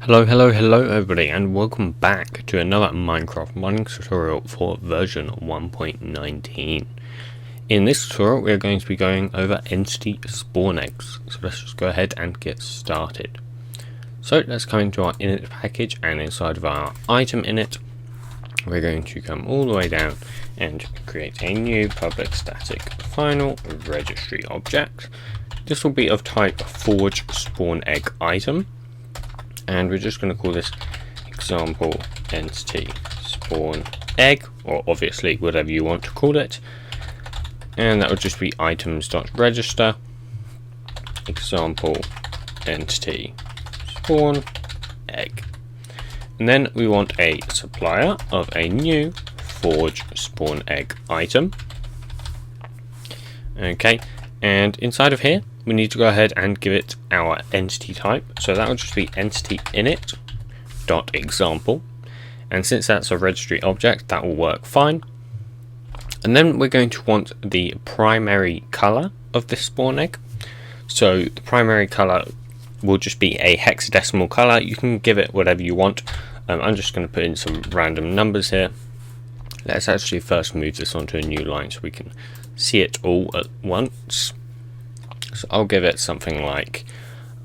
Hello everybody, and welcome back to another Minecraft modding tutorial for version 1.19. In this tutorial we are going to be going over entity spawn eggs, so let's just go ahead and get started. So let's come into our init package, and inside of our item init we're going to come all the way down and create a new public static final registry object. This will be of type forge spawn egg item. And we're just going to call this example entity spawn egg, or obviously whatever you want to call it. And that would just be items.register example entity spawn egg. And then we want a supplier of a new forge spawn egg item. Okay, and inside of here we need to go ahead and give it our entity type, so that will just be entity init dot example, and since that's a registry object that will work fine. And then we're going to want the primary color of this spawn egg, so the primary color will just be a hexadecimal color. You can give it whatever you want. I'm just going to put in some random numbers here. Let's actually first move this onto a new line so we can see it all at once. So I'll give it something like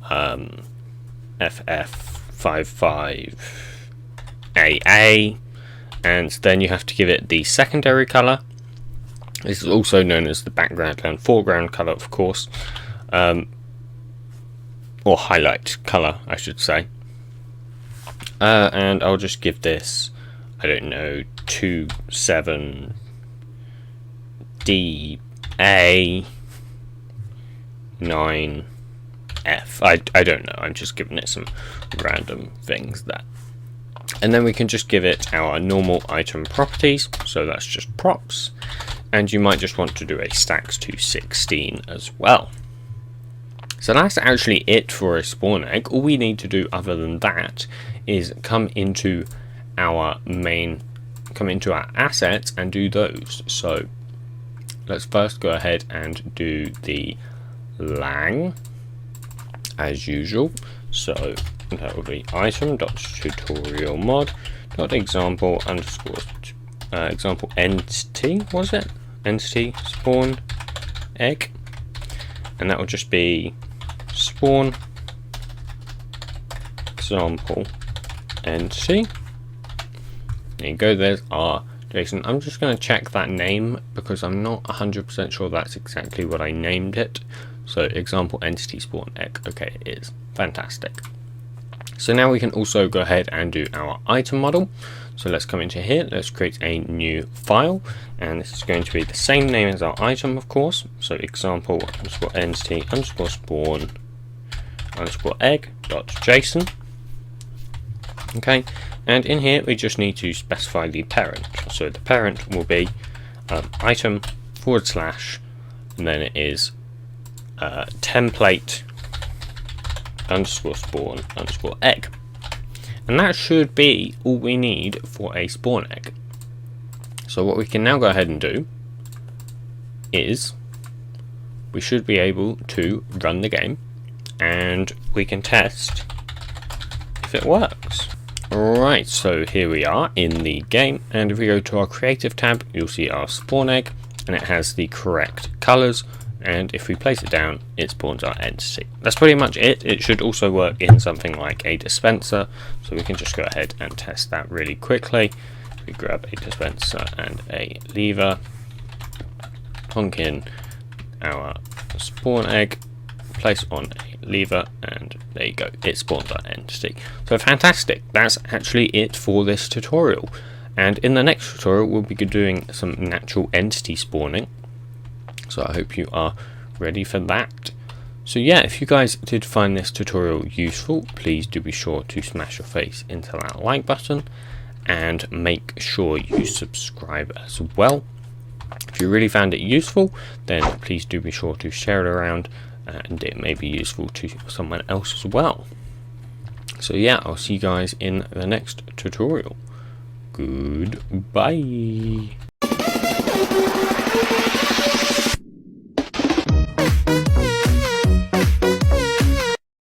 FF55AA, and then you have to give it the secondary color. This is also known as the background and foreground color, of course, or highlight color, I should say. And I'll just give this, I don't know, 27DA 9F. I don't know, I'm just giving it some random things there. And then we can just give it our normal item properties, so that's just props, and you might just want to do a stacks to 16 as well. So that's actually it for a spawn egg. All we need to do other than that is come into our assets and do those. So let's first go ahead and do the lang as usual, so that will be item.tutorialmod.example underscore example entity, was it? Entity spawn egg, and that will just be spawn example entity. There you go, there's our JSON. I'm just going to check that name because I'm not 100% sure that's exactly what I named it. So example entity spawn egg, okay, it is. Fantastic. So now we can also go ahead and do our item model. So let's come into here, let's create a new file, and this is going to be the same name as our item, of course. So example underscore entity underscore spawn underscore egg dot JSON. Okay, and in here we just need to specify the parent. So the parent will be item / and then it is template underscore spawn underscore egg, and that should be all we need for a spawn egg. So what we can now go ahead and do is we should be able to run the game and we can test if it works. Alright, so here we are in the game, and if we go to our creative tab you'll see our spawn egg, and it has the correct colors, and if we place it down it spawns our entity. That's pretty much it. It should also work in something like a dispenser, so we can just go ahead and test that really quickly. We grab a dispenser and a lever, plonk in our spawn egg, place on a lever, and there you go, it spawns our entity. So fantastic, that's actually it for this tutorial, and in the next tutorial we'll be doing some natural entity spawning. So I hope you are ready for that. So yeah, if you guys did find this tutorial useful, please do be sure to smash your face into that like button and make sure you subscribe as well. If you really found it useful, then please do be sure to share it around, and it may be useful to someone else as well. So yeah, I'll see you guys in the next tutorial. Goodbye.